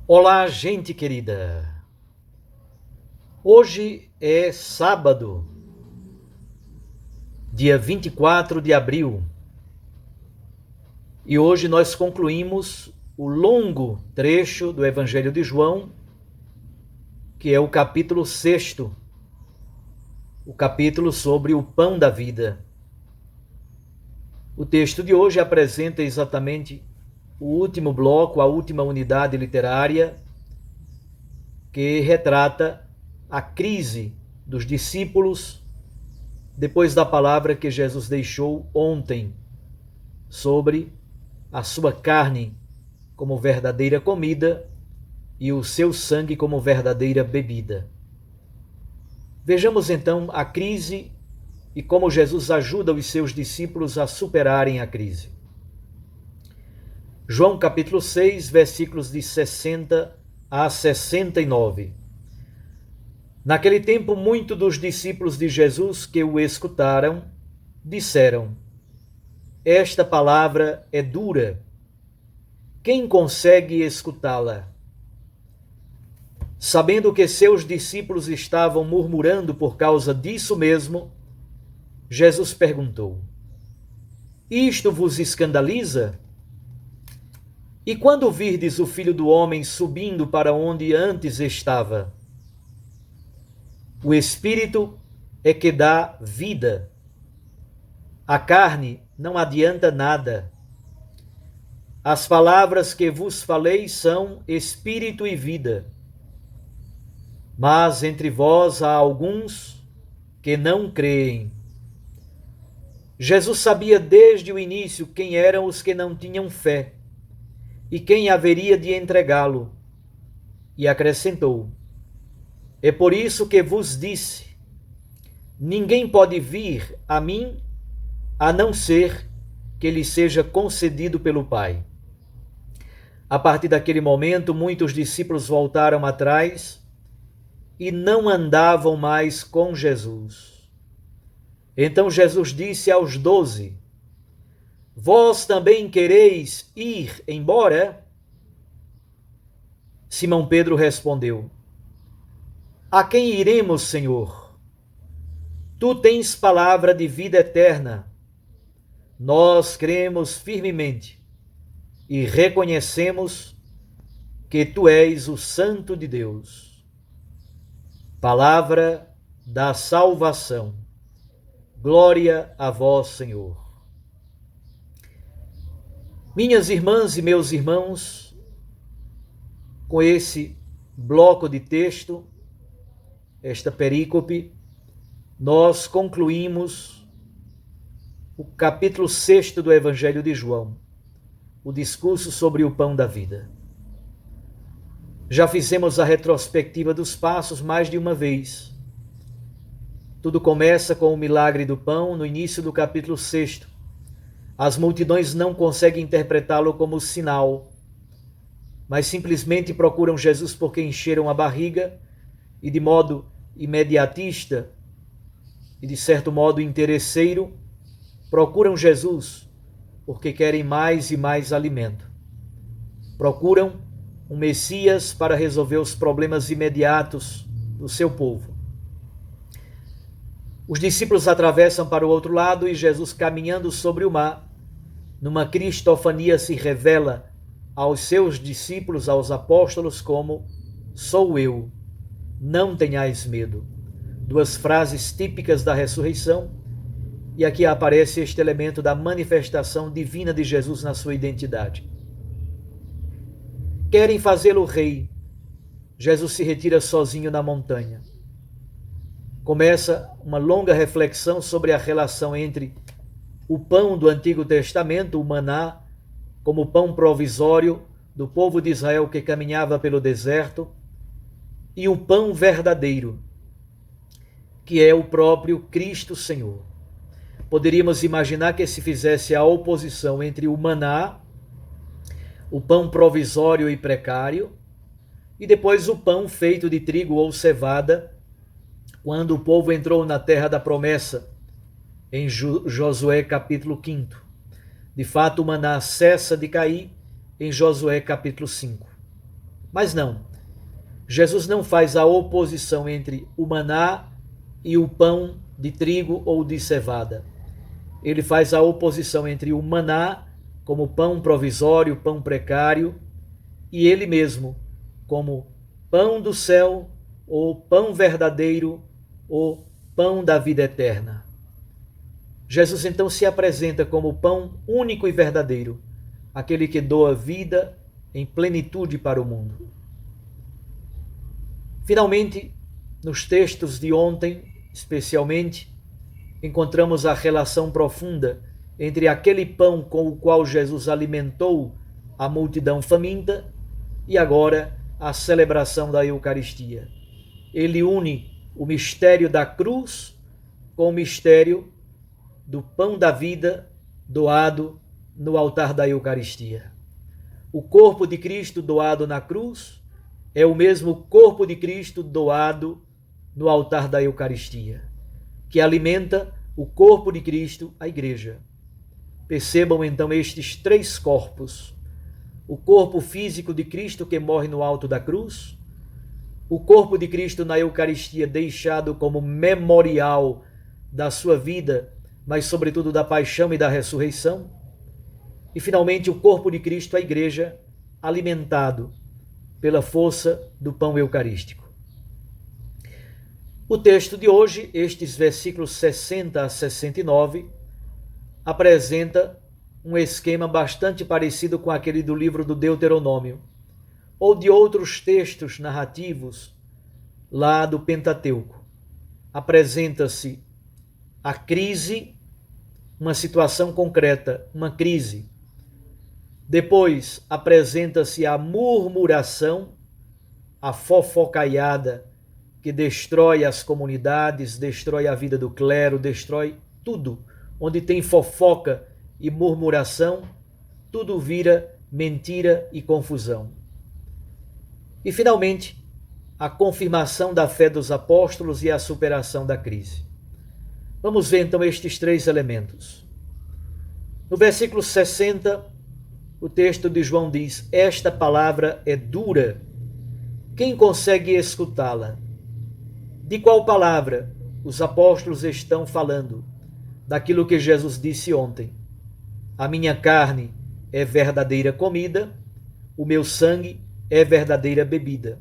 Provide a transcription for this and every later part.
Olá, gente querida. Hoje é sábado, dia 24 de abril, e hoje nós concluímos o longo trecho do Evangelho de João, que é o capítulo 6º, o capítulo sobre o pão da vida. O texto de hoje apresenta exatamente o último bloco, a última unidade literária, que retrata a crise dos discípulos depois da palavra que Jesus deixou ontem sobre a sua carne como verdadeira comida e o seu sangue como verdadeira bebida. Vejamos então a crise e como Jesus ajuda os seus discípulos a superarem a crise. João capítulo 6, versículos de 60 a 69. Naquele tempo, muitos dos discípulos de Jesus que o escutaram disseram: Esta palavra é dura. Quem consegue escutá-la? Sabendo que seus discípulos estavam murmurando por causa disso mesmo, Jesus perguntou: Isto vos escandaliza? E quando virdes o Filho do Homem subindo para onde antes estava? O Espírito é que dá vida. A carne não adianta nada. As palavras que vos falei são espírito e vida. Mas entre vós há alguns que não creem. Jesus sabia desde o início quem eram os que não tinham fé e quem haveria de entregá-lo. E acrescentou: É por isso que vos disse: ninguém pode vir a mim a não ser que lhe seja concedido pelo Pai. A partir daquele momento, muitos discípulos voltaram atrás e não andavam mais com Jesus. Então Jesus disse aos 12: Vós também quereis ir embora? Simão Pedro respondeu: A quem iremos, Senhor? Tu tens palavra de vida eterna. Nós cremos firmemente e reconhecemos que tu és o Santo de Deus. Palavra da salvação. Glória a vós, Senhor. Minhas irmãs e meus irmãos, com esse bloco de texto, esta perícope, nós concluímos o capítulo 6º do Evangelho de João, o discurso sobre o pão da vida. Já fizemos a retrospectiva dos passos mais de uma vez. Tudo começa com o milagre do pão no início do capítulo 6º. As multidões não conseguem interpretá-lo como sinal, mas simplesmente procuram Jesus porque encheram a barriga e de modo imediatista e de certo modo interesseiro, procuram Jesus porque querem mais e mais alimento. Procuram um Messias para resolver os problemas imediatos do seu povo. Os discípulos atravessam para o outro lado e Jesus, caminhando sobre o mar, numa cristofania, se revela aos seus discípulos, aos apóstolos, como: Sou eu, não tenhais medo. Duas frases típicas da ressurreição, e aqui aparece este elemento da manifestação divina de Jesus na sua identidade. Querem fazê-lo rei. Jesus se retira sozinho na montanha. Começa uma longa reflexão sobre a relação entre o pão do Antigo Testamento, o maná, como pão provisório do povo de Israel que caminhava pelo deserto, e o pão verdadeiro, que é o próprio Cristo Senhor. Poderíamos imaginar que se fizesse a oposição entre o maná, o pão provisório e precário, e depois o pão feito de trigo ou cevada, quando o povo entrou na terra da promessa, em Josué capítulo 5. De fato, o maná cessa de cair em Josué capítulo 5. Mas não, Jesus não faz a oposição entre o maná e o pão de trigo ou de cevada. Ele faz a oposição entre o maná como pão provisório, pão precário, e ele mesmo como pão do céu, ou pão verdadeiro, ou pão da vida eterna. Jesus então se apresenta como pão único e verdadeiro, aquele que doa vida em plenitude para o mundo. Finalmente, nos textos de ontem, especialmente, encontramos a relação profunda entre aquele pão com o qual Jesus alimentou a multidão faminta e agora a celebração da Eucaristia. Ele une o mistério da cruz com o mistério do pão da vida doado no altar da Eucaristia. O corpo de Cristo doado na cruz é o mesmo corpo de Cristo doado no altar da Eucaristia, que alimenta o corpo de Cristo, a Igreja. Percebam então estes três corpos: o corpo físico de Cristo que morre no alto da cruz, o corpo de Cristo na Eucaristia deixado como memorial da sua vida, mas sobretudo da paixão e da ressurreição, e finalmente o corpo de Cristo, a Igreja, alimentado pela força do pão eucarístico. O texto de hoje, estes versículos 60 a 69, apresenta um esquema bastante parecido com aquele do livro do Deuteronômio, ou de outros textos narrativos lá do Pentateuco. Apresenta-se a crise, uma situação concreta, uma crise. Depois apresenta-se a murmuração, a fofocaiada, que destrói as comunidades, destrói a vida do clero, destrói tudo. Onde tem fofoca e murmuração, tudo vira mentira e confusão. E, finalmente, a confirmação da fé dos apóstolos e a superação da crise. Vamos ver, então, estes três elementos. No versículo 60, o texto de João diz: esta palavra é dura. Quem consegue escutá-la? De qual palavra os apóstolos estão falando? Daquilo que Jesus disse ontem: a minha carne é verdadeira comida, o meu sangue é verdadeira bebida.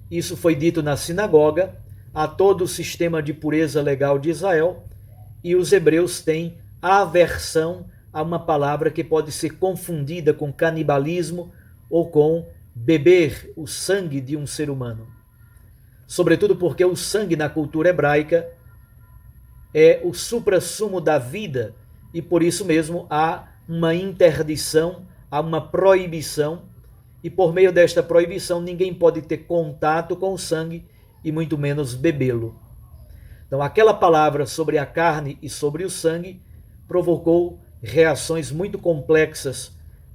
Isso foi dito na sinagoga a todo o sistema de pureza legal de Israel, e os hebreus têm aversão a uma palavra que pode ser confundida com canibalismo ou com beber o sangue de um ser humano. Sobretudo porque o sangue na cultura hebraica é o suprassumo da vida, e por isso mesmo há uma interdição, há uma proibição, e por meio desta proibição ninguém pode ter contato com o sangue e muito menos bebê-lo. Então aquela palavra sobre a carne e sobre o sangue provocou reações muito complexas,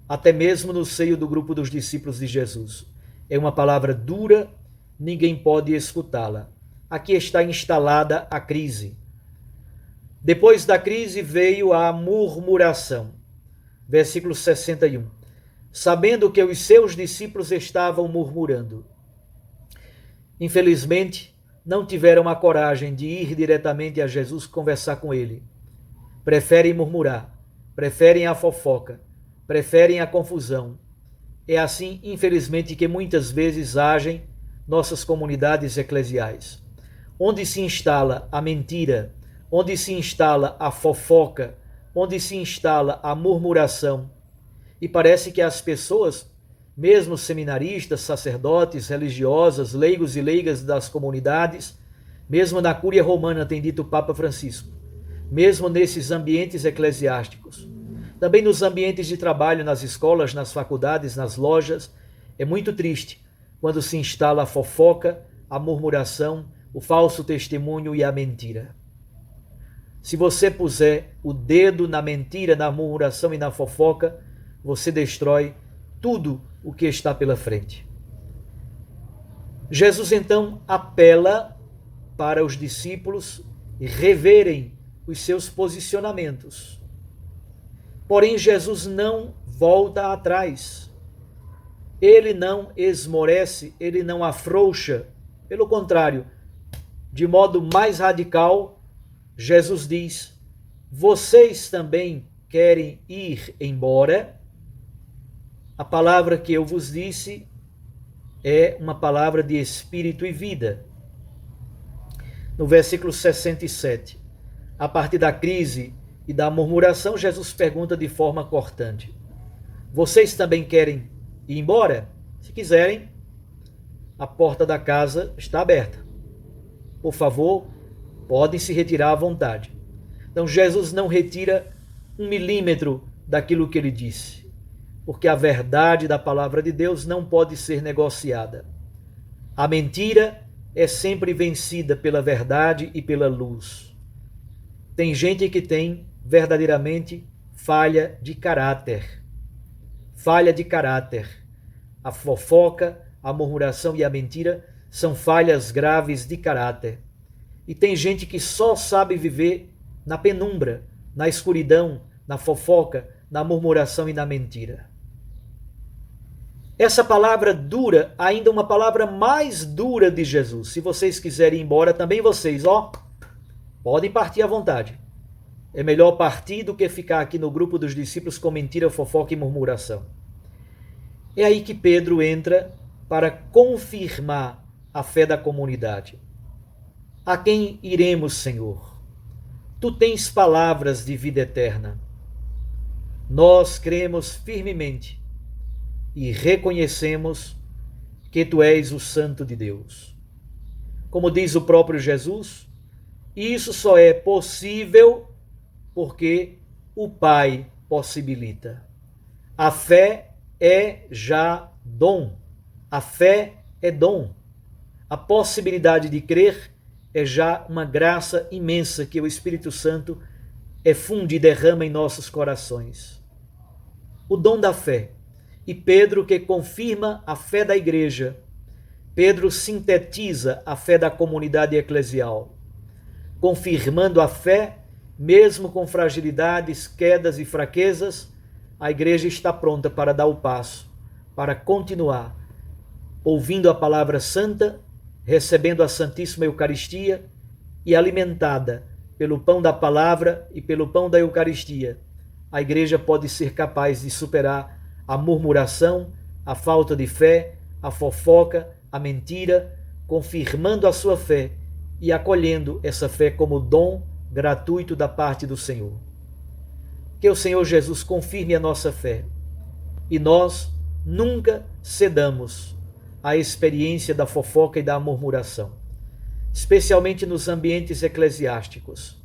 até mesmo no seio do grupo dos discípulos de Jesus. É uma palavra dura, ninguém pode escutá-la. Aqui está instalada a crise. Depois da crise veio a murmuração. Versículo 61. Sabendo que os seus discípulos estavam murmurando. Infelizmente, não tiveram a coragem de ir diretamente a Jesus conversar com ele. Preferem murmurar, preferem a fofoca, preferem a confusão. É assim, infelizmente, que muitas vezes agem nossas comunidades eclesiais, onde se instala a mentira, onde se instala a fofoca, onde se instala a murmuração. E parece que as pessoas, mesmo seminaristas, sacerdotes, religiosas, leigos e leigas das comunidades, mesmo na Cúria Romana, tem dito o Papa Francisco, mesmo nesses ambientes eclesiásticos, também nos ambientes de trabalho, nas escolas, nas faculdades, nas lojas, é muito triste quando se instala a fofoca, a murmuração, o falso testemunho e a mentira. Se você puser o dedo na mentira, na murmuração e na fofoca, você destrói tudo o que está pela frente. Jesus então apela para os discípulos reverem os seus posicionamentos. Porém, Jesus não volta atrás. ele não esmorece, ele não afrouxa. Pelo contrário, de modo mais radical, Jesus diz: vocês também querem ir embora? A palavra que eu vos disse é uma palavra de espírito e vida. No versículo 67, a partir da crise e da murmuração, Jesus pergunta de forma cortante: vocês também querem ir embora? Se quiserem, a porta da casa está aberta. Por favor, podem se retirar à vontade. Então Jesus não retira 1 milímetro daquilo que ele disse, porque a verdade da palavra de Deus não pode ser negociada. A mentira é sempre vencida pela verdade e pela luz. Tem gente que tem verdadeiramente falha de caráter. Falha de caráter. A fofoca, a murmuração e a mentira são falhas graves de caráter. E tem gente que só sabe viver na penumbra, na escuridão, na fofoca, na murmuração e na mentira. Essa palavra dura, ainda uma palavra mais dura de Jesus. Se vocês quiserem ir embora, também vocês, podem partir à vontade. É melhor partir do que ficar aqui no grupo dos discípulos com mentira, fofoca e murmuração. É aí que Pedro entra para confirmar a fé da comunidade. A quem iremos, Senhor? Tu tens palavras de vida eterna. Nós cremos firmemente e reconhecemos que tu és o Santo de Deus. Como diz o próprio Jesus, isso só é possível porque o Pai possibilita. A fé é já dom. A fé é dom. A possibilidade de crer é já uma graça imensa que o Espírito Santo funde e derrama em nossos corações. O dom da fé. E Pedro, que confirma a fé da igreja, Pedro sintetiza a fé da comunidade eclesial, confirmando a fé, mesmo com fragilidades, quedas e fraquezas, a igreja está pronta para dar o passo, para continuar ouvindo a palavra santa, recebendo a Santíssima Eucaristia e alimentada pelo pão da palavra e pelo pão da Eucaristia. A igreja pode ser capaz de superar a murmuração, a falta de fé, a fofoca, a mentira, confirmando a sua fé e acolhendo essa fé como dom gratuito da parte do Senhor. Que o Senhor Jesus confirme a nossa fé e nós nunca cedamos à experiência da fofoca e da murmuração, especialmente nos ambientes eclesiásticos,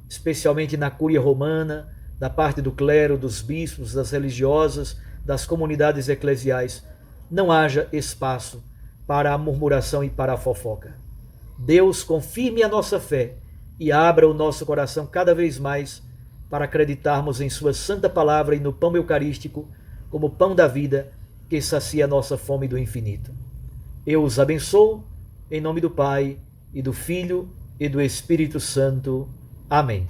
especialmente na Cúria Romana, da parte do clero, dos bispos, das religiosas, das comunidades eclesiais. Não haja espaço para a murmuração e para a fofoca. Deus confirme a nossa fé e abra o nosso coração cada vez mais para acreditarmos em sua santa palavra e no pão eucarístico como pão da vida que sacia a nossa fome do infinito. Eu os abençoo em nome do Pai e do Filho e do Espírito Santo. Amém.